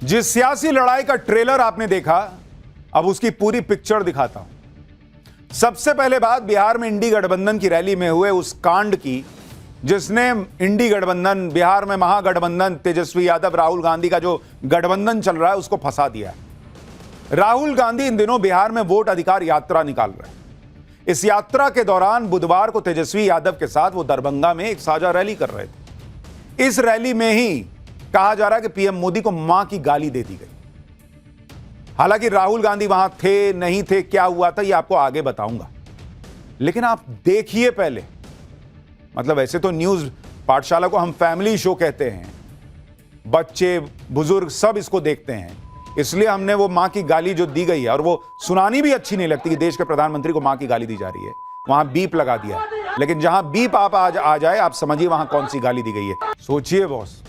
जिस सियासी लड़ाई का ट्रेलर आपने देखा, अब उसकी पूरी पिक्चर दिखाता हूं। सबसे पहले बात बिहार में इंडी गठबंधन की रैली में हुए उस कांड की, जिसने इंडी गठबंधन, बिहार में महागठबंधन, तेजस्वी यादव राहुल गांधी का जो गठबंधन चल रहा है, उसको फंसा दिया है। राहुल गांधी इन दिनों बिहार में वोट अधिकार यात्रा निकाल रहे हैं। इस यात्रा के दौरान बुधवार को तेजस्वी यादव के साथ वो दरभंगा में एक साझा रैली कर रहे थे। इस रैली में ही कहा जा रहा है कि पीएम मोदी को मां की गाली दे दी गई। हालांकि राहुल गांधी वहां थे नहीं थे, क्या हुआ था, ये आपको आगे बताऊंगा, लेकिन आप देखिए पहले। मतलब ऐसे तो न्यूज पाठशाला को हम फैमिली शो कहते हैं, बच्चे बुजुर्ग सब इसको देखते हैं, इसलिए हमने वो मां की गाली जो दी गई है, और वो सुनानी भी अच्छी नहीं लगती कि देश के प्रधानमंत्री को मां की गाली दी जा रही है, वहां बीप लगा दिया है। लेकिन जहां बीप आप आ जाए, आप समझिए वहां कौन सी गाली दी गई है। सोचिए बॉस,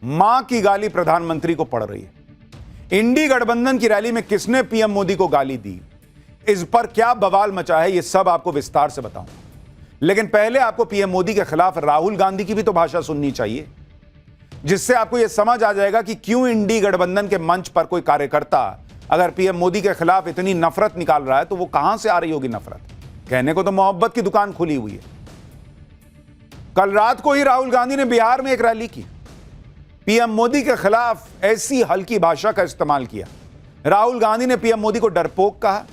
मां की गाली प्रधानमंत्री को पड़ रही है। इंडी गठबंधन की रैली में किसने पीएम मोदी को गाली दी, इस पर क्या बवाल मचा है, यह सब आपको विस्तार से बताऊंगा। लेकिन पहले आपको पीएम मोदी के खिलाफ राहुल गांधी की भी तो भाषा सुननी चाहिए, जिससे आपको यह समझ आ जाएगा कि क्यों इंडी गठबंधन के मंच पर कोई कार्यकर्ता अगर पीएम मोदी के खिलाफ इतनी नफरत निकाल रहा है, तो वो कहां से आ रही होगी नफरत। कहने को तो मोहब्बत की दुकान खुली हुई है। कल रात को ही राहुल गांधी ने बिहार में एक रैली की, पीएम मोदी के खिलाफ ऐसी हल्की भाषा का इस्तेमाल किया। राहुल गांधी ने पीएम मोदी को डरपोक कहा,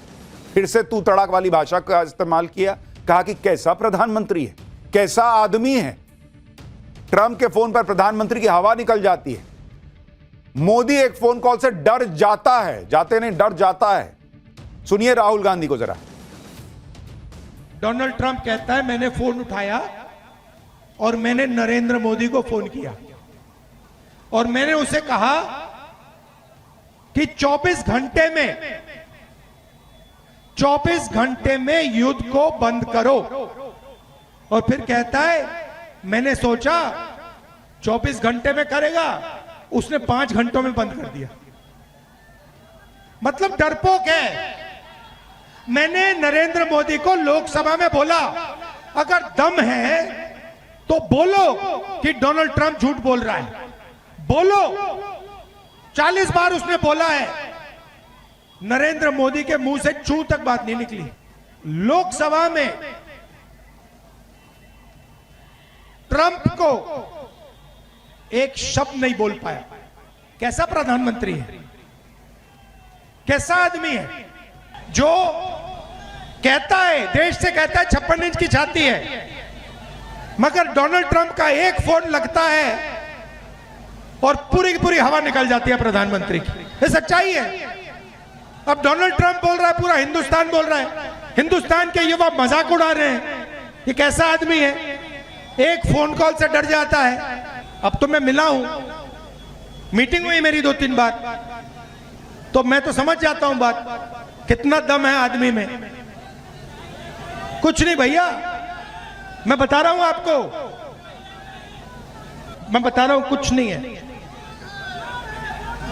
फिर से तू तड़ाक वाली भाषा का इस्तेमाल किया, कहा कि कैसा प्रधानमंत्री है, कैसा आदमी है। ट्रंप के फोन पर प्रधानमंत्री की हवा निकल जाती है। मोदी एक फोन कॉल से डर जाता है, जाते नहीं डर जाता है। सुनिए राहुल गांधी को जरा। डोनाल्ड ट्रंप कहता है मैंने फोन उठाया और मैंने नरेंद्र मोदी को फोन किया और मैंने उसे कहा कि 24 घंटे में युद्ध को बंद करो। और फिर कहता है मैंने सोचा 24 घंटे में करेगा, उसने 5 घंटों में बंद कर दिया। मतलब डरपोक है। मैंने नरेंद्र मोदी को लोकसभा में बोला, अगर दम है तो बोलो कि डोनाल्ड ट्रंप झूठ बोल रहा है, बोलो। 40 बार उसने बोला है, नरेंद्र मोदी के मुंह से चू तक बात नहीं निकली। लोकसभा में ट्रंप को एक शब्द नहीं बोल पाया। कैसा प्रधानमंत्री है, कैसा आदमी है, जो कहता है, देश से कहता है 56 इंच की छाती है, मगर डोनाल्ड ट्रंप का एक फोन लगता है और पूरी की पूरी हवा निकल जाती है प्रधानमंत्री की। ये सच्चाई है। अब डोनाल्ड ट्रंप बोल रहा है, पूरा हिंदुस्तान बोल रहा है, हिंदुस्तान के युवा मजाक उड़ा रहे हैं, ये कैसा आदमी है, एक फोन कॉल से डर जाता है। अब तो मैं मिला हूं, मीटिंग हुई मेरी 2-3 बार, तो मैं तो समझ जाता हूं बात, कितना दम है आदमी में। कुछ नहीं भैया, मैं बता रहा हूं आपको, मैं बता रहा हूं, कुछ नहीं है।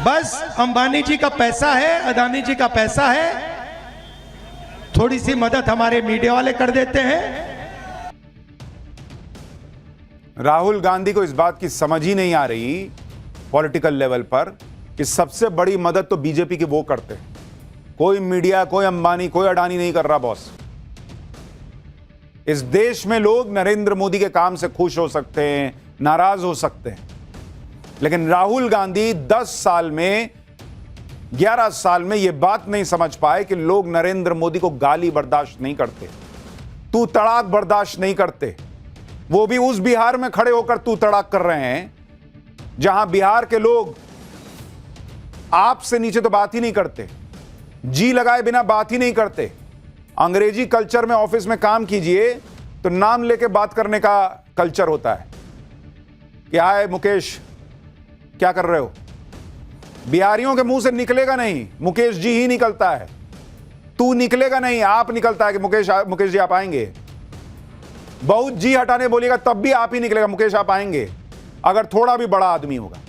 बस अंबानी जी का पैसा है, अदानी जी का पैसा है, थोड़ी सी मदद हमारे मीडिया वाले कर देते हैं। राहुल गांधी को इस बात की समझ ही नहीं आ रही पॉलिटिकल लेवल पर कि सबसे बड़ी मदद तो बीजेपी की वो करते हैं। कोई मीडिया, कोई अंबानी, कोई अडानी नहीं कर रहा बॉस। इस देश में लोग नरेंद्र मोदी के काम से खुश हो सकते हैं, नाराज हो सकते हैं, लेकिन राहुल गांधी 10 साल में, 11 साल में यह बात नहीं समझ पाए कि लोग नरेंद्र मोदी को गाली बर्दाश्त नहीं करते, तू तड़ाक बर्दाश्त नहीं करते। वो भी उस बिहार में खड़े होकर तू तड़ाक कर रहे हैं जहां बिहार के लोग आपसे नीचे तो बात ही नहीं करते, जी लगाए बिना बात ही नहीं करते। अंग्रेजी कल्चर में ऑफिस में काम कीजिए तो नाम लेके बात करने का कल्चर होता है कि हाय मुकेश, क्या कर रहे हो। बिहारियों के मुंह से निकलेगा नहीं, मुकेश जी ही निकलता है, तू निकलेगा नहीं, आप निकलता है कि मुकेश जी आप आएंगे। बहुत जी हटाने बोलिएगा तब भी आप ही निकलेगा, मुकेश आप आएंगे, अगर थोड़ा भी बड़ा आदमी होगा।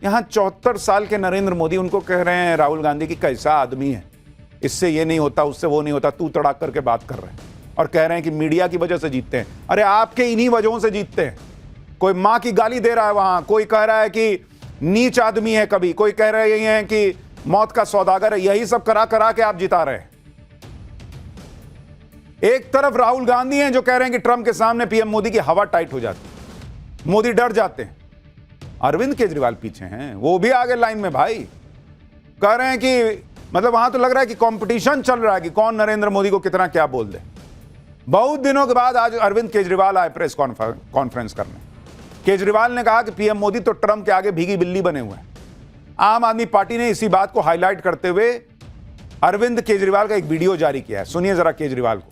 यहां 74 साल के नरेंद्र मोदी उनको कह रहे हैं राहुल गांधी की कैसा आदमी है, इससे ये नहीं होता, उससे वो नहीं होता, तू तड़ाक करके बात कर रहे हैं, और कह रहे हैं कि मीडिया की वजह से जीतते हैं। अरे आपके इन्हीं वजहों से जीतते हैं। कोई मां की गाली दे रहा है वहां, कोई कह रहा है कि नीच आदमी है, कभी कोई कह रहे हैं कि मौत का सौदागर है। यही सब करा करा के आप जिता रहे हैं। एक तरफ राहुल गांधी हैं जो कह रहे हैं कि ट्रंप के सामने पीएम मोदी की हवा टाइट हो जाती है, मोदी डर जाते हैं। अरविंद केजरीवाल पीछे हैं, वो भी आगे लाइन में भाई, कह रहे हैं कि मतलब वहां तो लग रहा है कि कंपटीशन चल रहा है कि कौन नरेंद्र मोदी को कितना क्या बोल दे। बहुत दिनों के बाद आज अरविंद केजरीवाल आए प्रेस कॉन्फ्रेंस करने। केजरीवाल ने कहा कि पीएम मोदी तो ट्रंप के आगे भीगी बिल्ली बने हुए हैं। आम आदमी पार्टी ने इसी बात को हाईलाइट करते हुए अरविंद केजरीवाल का एक वीडियो जारी किया है, सुनिए जरा केजरीवाल को।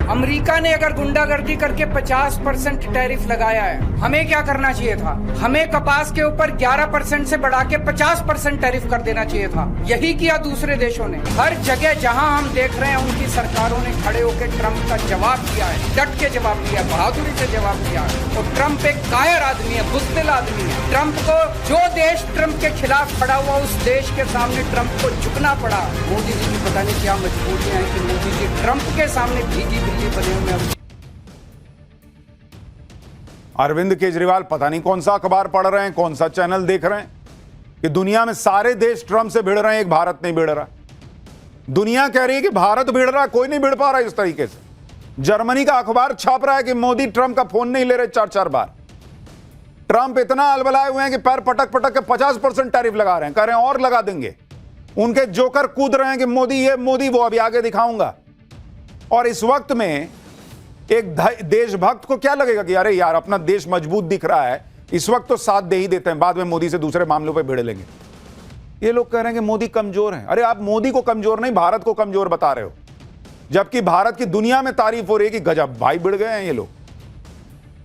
अमेरिका ने अगर गुंडागर्दी करके 50% टैरिफ लगाया है, हमें क्या करना चाहिए था? हमें कपास के ऊपर 11% से बढ़ा के 50% टैरिफ कर देना चाहिए था। यही किया दूसरे देशों ने। हर जगह जहां हम देख रहे हैं उनकी सरकारों ने खड़े होकर ट्रंप का जवाब दिया है, डट के जवाब दिया, बहादुरी से जवाब दिया है। और ट्रंप एक कायर आदमी है, बुज़दिल आदमी है। ट्रंप को जो देश ट्रंप के खिलाफ खड़ा हुआ उस देश के सामने ट्रंप को झुकना पड़ा। मोदी जी की पता नहीं क्या मजबूरियां हैं कि मोदी जी ट्रंप के सामने भीगी बिल्ली बने हुए हैं। अरविंद केजरीवाल पता नहीं कौन सा अखबार पढ़ रहे हैं, कौन सा चैनल देख रहे हैं कि दुनिया में सारे देश ट्रंप से भिड़ रहे हैं, एक भारत नहीं भिड़ रहा। दुनिया कह रही है कि भारत भिड़ रहा है, कोई नहीं भिड़ पा रहा इस तरीके से। जर्मनी का अखबार छाप रहा है कि मोदी ट्रंप का फोन नहीं ले रहे 4-4 बार। ट्रंप इतना अलबलाए हुए हैं कि पैर पटक पटक के 50% टैरिफ लगा रहे हैं, कह रहे हैं और लगा देंगे। उनके जोकर कूद रहे हैं कि मोदी ये मोदी वो, अभी आगे दिखाऊंगा। और इस वक्त में एक देशभक्त को क्या लगेगा कि अरे यार अपना देश मजबूत दिख रहा है, इस वक्त तो साथ दे ही देते हैं, बाद में मोदी से दूसरे मामलों पे भिड़ लेंगे। ये लोग कह रहे हैं कि मोदी कमजोर है। अरे आप मोदी को कमजोर नहीं, भारत को कमजोर बता रहे हो, जबकि भारत की दुनिया में तारीफ हो रही है कि गजब भाई भिड़ गए हैं ये लोग।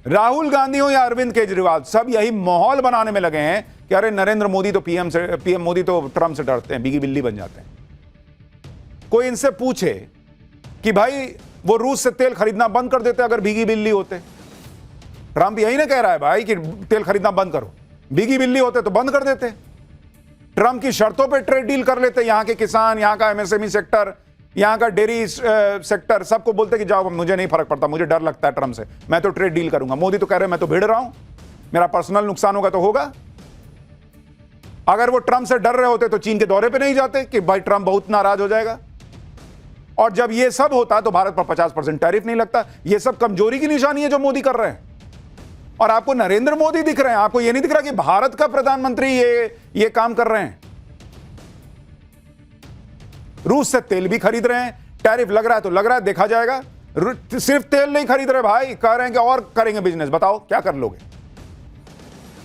राहुल गांधी हो या अरविंद केजरीवाल, सब यही माहौल बनाने में लगे हैं कि अरे नरेंद्र मोदी तो पीएम मोदी तो ट्रंप से डरते हैं, भीगी बिल्ली बन जाते हैं। कोई इनसे पूछे कि भाई वो रूस से तेल खरीदना बंद कर देते अगर भीगी बिल्ली होते। ट्रंप यही ना कह रहा है भाई कि तेल खरीदना बंद करो, भीगी बिल्ली होते तो बंद कर देते। ट्रंप की शर्तों पे ट्रेड डील कर लेते। यहां के किसान, यहां का एमएसएमई सेक्टर, यहां का डेयरी सेक्टर, सबको बोलते कि जाओ, मुझे नहीं फर्क पड़ता, मुझे डर लगता है ट्रंप से, मैं तो ट्रेड डील करूंगा। मोदी तो कह रहे मैं तो भिड़ रहा हूं, मेरा पर्सनल नुकसान होगा तो होगा। अगर वो ट्रंप से डर रहे होते तो चीन के दौरे पे नहीं जाते कि भाई ट्रंप बहुत नाराज हो जाएगा। और जब ये सब होता है तो भारत पर 50% टैरिफ नहीं लगता। ये सब कमजोरी की निशानी है जो मोदी कर रहे हैं। और आपको नरेंद्र मोदी दिख रहे हैं, आपको ये नहीं दिख रहा कि भारत का प्रधानमंत्री ये काम कर रहे हैं। रूस से तेल भी खरीद रहे हैं, टैरिफ लग रहा है तो लग रहा है, देखा जाएगा। सिर्फ तेल नहीं खरीद रहे भाई, कह रहे हैं कि और करेंगे बिजनेस। बताओ क्या कर लोगे?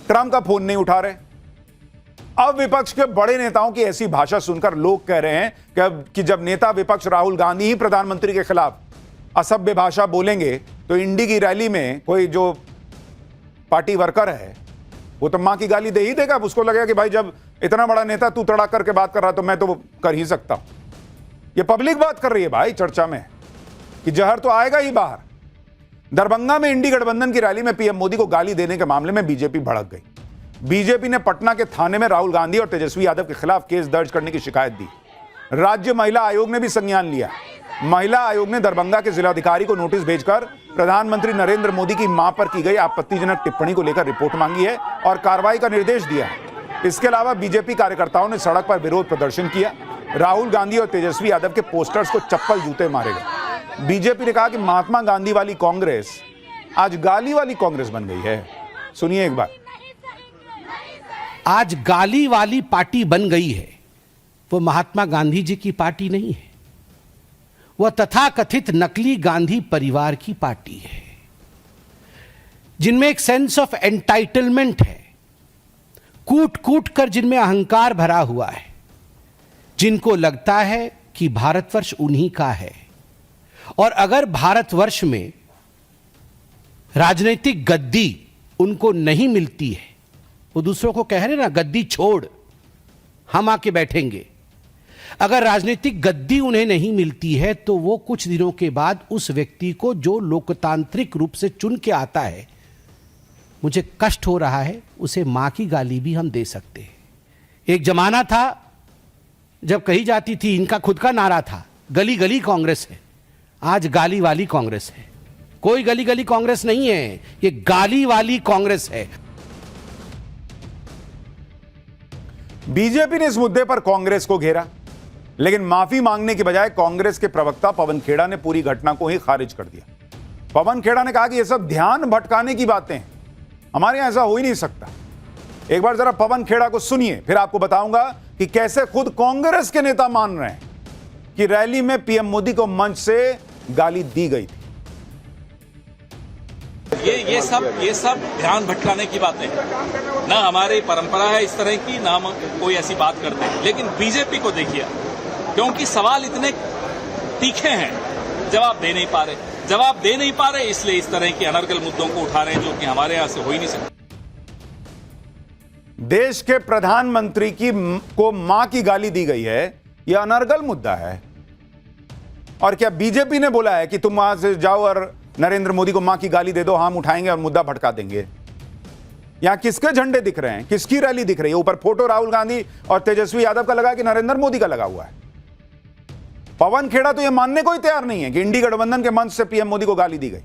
ट्रंप का फोन नहीं उठा रहे। अब विपक्ष के बड़े नेताओं की ऐसी भाषा सुनकर लोग कह रहे हैं कि जब नेता विपक्ष राहुल गांधी ही प्रधानमंत्री के खिलाफ असभ्य भाषा बोलेंगे तो इंडी की रैली में कोई जो पार्टी वर्कर है वो तो मां की गाली दे ही देगा। उसको लगेगा कि भाई जब इतना बड़ा नेता तू तड़ा करके बात कर रहा तो मैं तो कर ही सकता हूं। ये पब्लिक बात कर रही है भाई चर्चा में कि जहर तो आएगा ही बाहर। दरभंगा में इंडी गठबंधन की रैली में पीएम मोदी को गाली देने के मामले में बीजेपी भड़क गई। बीजेपी ने पटना के थाने में राहुल गांधी और तेजस्वी यादव के खिलाफ केस दर्ज करने की शिकायत दी। राज्य महिला आयोग ने भी संज्ञान लिया। महिला आयोग ने दरभंगा के जिलाधिकारी को नोटिस भेजकर प्रधानमंत्री नरेंद्र मोदी की मां पर की गई आपत्तिजनक टिप्पणी को लेकर रिपोर्ट मांगी है और कार्रवाई का निर्देश दिया है। इसके अलावा बीजेपी कार्यकर्ताओं ने सड़क पर विरोध प्रदर्शन किया। राहुल गांधी और तेजस्वी यादव के पोस्टर्स को चप्पल जूते मारे गए। बीजेपी ने कहा कि महात्मा गांधी वाली कांग्रेस आज गाली वाली कांग्रेस बन गई है। सुनिए एक बार। आज गाली वाली पार्टी बन गई है। वो महात्मा गांधी जी की पार्टी नहीं है, वह तथाकथित नकली गांधी परिवार की पार्टी है, जिनमें एक सेंस ऑफ एंटाइटलमेंट है, कूट कूट कर जिनमें अहंकार भरा हुआ है, जिनको लगता है कि भारतवर्ष उन्हीं का है। और अगर भारतवर्ष में राजनीतिक गद्दी उनको नहीं मिलती है, वो दूसरों को कह रहे ना गद्दी छोड़, हम आके बैठेंगे। अगर राजनीतिक गद्दी उन्हें नहीं मिलती है तो वो कुछ दिनों के बाद उस व्यक्ति को जो लोकतांत्रिक रूप से चुन के आता है, मुझे कष्ट हो रहा है, उसे मां की गाली भी हम दे सकते हैं। एक जमाना था जब कही जाती थी, इनका खुद का नारा था, गली गली कांग्रेस है। आज गाली वाली कांग्रेस है। कोई गली गली कांग्रेस नहीं है, ये गाली वाली कांग्रेस है। बीजेपी ने इस मुद्दे पर कांग्रेस को घेरा, लेकिन माफी मांगने के बजाय कांग्रेस के प्रवक्ता पवन खेड़ा ने पूरी घटना को ही खारिज कर दिया। पवन खेड़ा ने कहा कि यह सब ध्यान भटकाने की बातें हैं, हमारे यहां ऐसा हो ही नहीं सकता। एक बार जरा पवन खेड़ा को सुनिए, फिर आपको बताऊंगा कि कैसे खुद कांग्रेस के नेता मान रहे हैं कि रैली में पीएम मोदी को मंच से गाली दी गई थी। ये सब ध्यान भटकाने की बातें हैं। ना हमारी परंपरा है इस तरह की, ना हम कोई ऐसी बात करते हैं। लेकिन बीजेपी को देखिए, क्योंकि सवाल इतने तीखे हैं, जवाब दे नहीं पा रहे, इसलिए इस तरह के अनर्गल मुद्दों को उठा रहे हैं, जो कि हमारे यहां से हो ही नहीं सकते। देश के प्रधानमंत्री को मां की गाली दी गई है, यह अनर्गल मुद्दा है। और क्या बीजेपी ने बोला है कि तुम वहां से जाओ और नरेंद्र मोदी को मां की गाली दे दो, हम उठाएंगे और मुद्दा भटका देंगे? यहां किसके झंडे दिख रहे हैं, किसकी रैली दिख रही है? ऊपर फोटो राहुल गांधी और तेजस्वी यादव का लगा कि नरेंद्र मोदी का लगा हुआ है। पवन खेड़ा तो यह मानने को ही तैयार नहीं है कि इंडी गठबंधन के मंच से पीएम मोदी को गाली दी गई।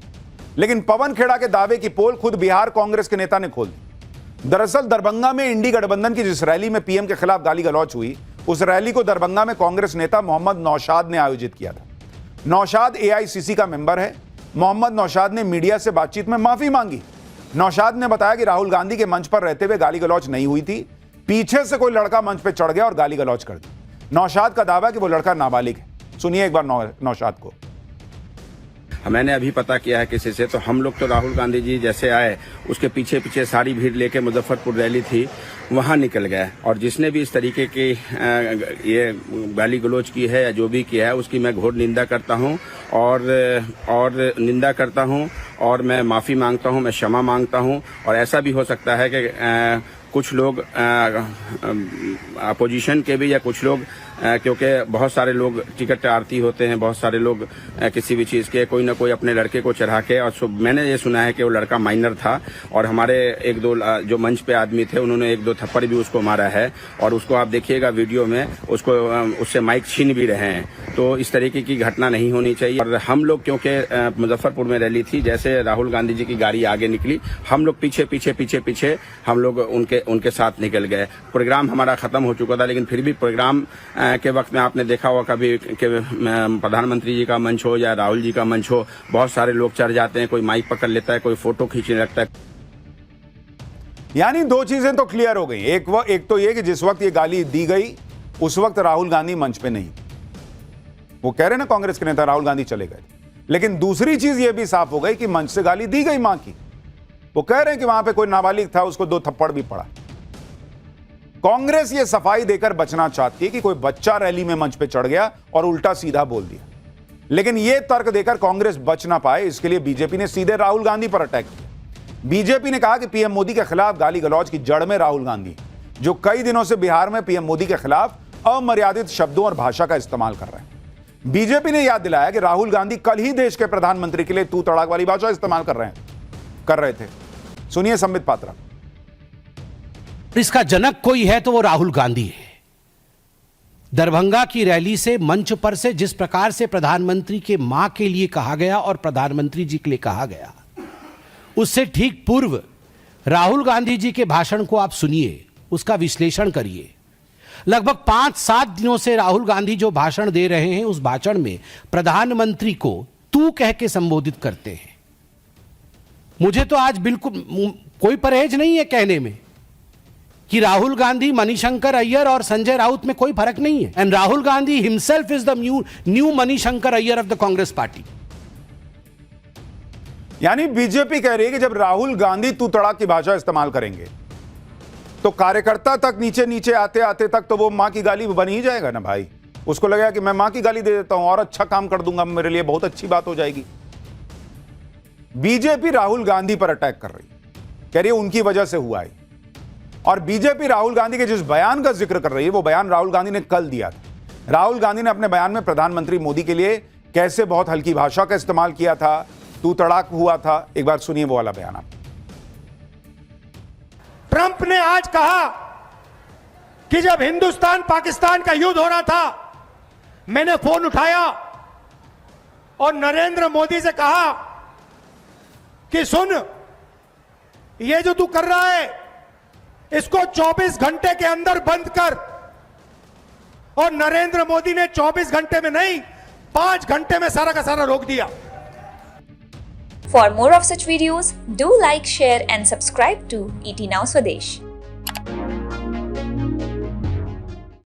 लेकिन पवन खेड़ा के दावे की पोल खुद बिहार कांग्रेस के नेता ने खोल दी। दरअसल दरभंगा में इंडी गठबंधन की जिस रैली में पीएम के खिलाफ गाली गलौच हुई, उस रैली को दरभंगा में कांग्रेस नेता मोहम्मद नौशाद ने आयोजित किया था। नौशाद एआईसीसी का मेंबर है। मोहम्मद नौशाद ने मीडिया से बातचीत में माफी मांगी। नौशाद ने बताया कि राहुल गांधी के मंच पर रहते हुए गाली गलौच नहीं हुई थी, पीछे से कोई लड़का मंच पर चढ़ गया और गाली गलौच कर दी। नौशाद का दावा कि वो लड़का नाबालिग है। सुनिए एक बार नौशाद को। मैंने अभी पता किया है किसी से, तो हम लोग तो राहुल गांधी जी जैसे आए उसके पीछे पीछे सारी भीड़ लेके मुजफ्फरपुर रैली थी वहां निकल गए। और जिसने भी इस तरीके की ये गाली गलौज की है या जो भी किया है उसकी मैं घोर निंदा करता हूं और निंदा करता हूं और मैं माफी मांगता हूं, मैं क्षमा मांगता हूं। और ऐसा भी हो सकता है कि कुछ लोग अपोजिशन के भी या कुछ लोग क्योंकि बहुत सारे लोग टिकट आरती होते हैं, बहुत सारे लोग किसी भी चीज़ के कोई ना कोई अपने लड़के को चढ़ा के, और मैंने ये सुना है कि वो लड़का माइनर था और हमारे एक दो जो मंच पे आदमी थे उन्होंने एक दो थप्पड़ भी उसको मारा है। और उसको आप देखिएगा वीडियो में, उसको उससे माइक छीन भी रहे हैं। तो इस तरीके की घटना नहीं होनी चाहिए। और हम लोग क्योंकि मुजफ्फरपुर में रैली थी, जैसे राहुल गांधी जी की गाड़ी आगे निकली, हम लोग पीछे पीछे पीछे पीछे हम लोग उनके साथ निकल गए। प्रोग्राम हमारा खत्म हो चुका था, लेकिन फिर भी प्रोग्राम के वक्त में आपने देखा होगा कभी कि प्रधानमंत्री जी का मंच हो या राहुल जी का मंच हो, बहुत सारे लोग चढ़ जाते हैं, कोई माइक पकड़ लेता है, कोई फोटो खींचने लगता है। यानी दो चीजें तो क्लियर हो गई। एक तो ये कि जिस वक्त ये गाली दी गई उस वक्त राहुल गांधी मंच पे नहीं, वो कह रहे ना कांग्रेस के नेता राहुल गांधी चले गए। लेकिन दूसरी चीज ये भी साफ हो गई कि मंच से गाली दी गई मां की। वो कह रहे हैं कि वहां पे कोई नाबालिग था, उसको 2 थप्पड़ भी पड़ा। कांग्रेस ये सफाई देकर बचना चाहती है कि कोई बच्चा रैली में मंच पे चढ़ गया और उल्टा सीधा बोल दिया। लेकिन यह तर्क देकर कांग्रेस बच ना पाए, इसके लिए बीजेपी ने सीधे राहुल गांधी पर अटैक किया। बीजेपी ने कहा कि पीएम मोदी के खिलाफ गाली गलौज की जड़ में राहुल गांधी, जो कई दिनों से बिहार में पीएम मोदी के खिलाफ अमर्यादित शब्दों और भाषा का इस्तेमाल कर रहे हैं। बीजेपी ने याद दिलाया कि राहुल गांधी कल ही देश के प्रधानमंत्री के लिए तू तड़ाक वाली भाषा इस्तेमाल कर रहे थे। सुनिए संबित पात्रा। इसका जनक कोई है तो वो राहुल गांधी है। दरभंगा की रैली से मंच पर से जिस प्रकार से प्रधानमंत्री के मां के लिए कहा गया और प्रधानमंत्री जी के लिए कहा गया, उससे ठीक पूर्व राहुल गांधी जी के भाषण को आप सुनिए, उसका विश्लेषण करिए। लगभग 5-7 दिनों से राहुल गांधी जो भाषण दे रहे हैं, उस भाषण में प्रधानमंत्री को तू कह के संबोधित करते हैं। मुझे तो आज बिल्कुल कोई परहेज नहीं है कहने में कि राहुल गांधी, मणिशंकर अय्यर और संजय राउत में कोई फर्क नहीं है। And Rahul Gandhi himself is the new Manishankar Iyer of the Congress party. यानी बीजेपी कह रही है कि जब राहुल गांधी तू तड़ाक की भाषा इस्तेमाल करेंगे तो कार्यकर्ता तक नीचे नीचे आते आते तक तो वो मां की गाली बन ही जाएगा ना भाई। उसको लगेगा कि मैं मां की गाली दे देता हूं और अच्छा काम कर दूंगा, मेरे लिए बहुत अच्छी बात हो जाएगी। बीजेपी राहुल गांधी पर अटैक कर रही, कह रही है उनकी वजह से हुआ है। और बीजेपी राहुल गांधी के जिस बयान का जिक्र कर रही है, वो बयान राहुल गांधी ने कल दिया था। राहुल गांधी ने अपने बयान में प्रधानमंत्री मोदी के लिए कैसे बहुत हल्की भाषा का इस्तेमाल किया था, तू तड़ाक हुआ था। एक बार सुनिए वो वाला बयान। ट्रंप ने आज कहा कि जब हिंदुस्तान पाकिस्तान का युद्ध हो रहा था, मैंने फोन उठाया और नरेंद्र मोदी से कहा कि सुन, ये जो तू कर रहा है इसको 24 घंटे के अंदर बंद कर। और नरेंद्र मोदी ने 24 घंटे में नहीं, 5 घंटे में सारा का सारा रोक दिया। For more of such videos, do like, share and subscribe to ET Now Swadesh.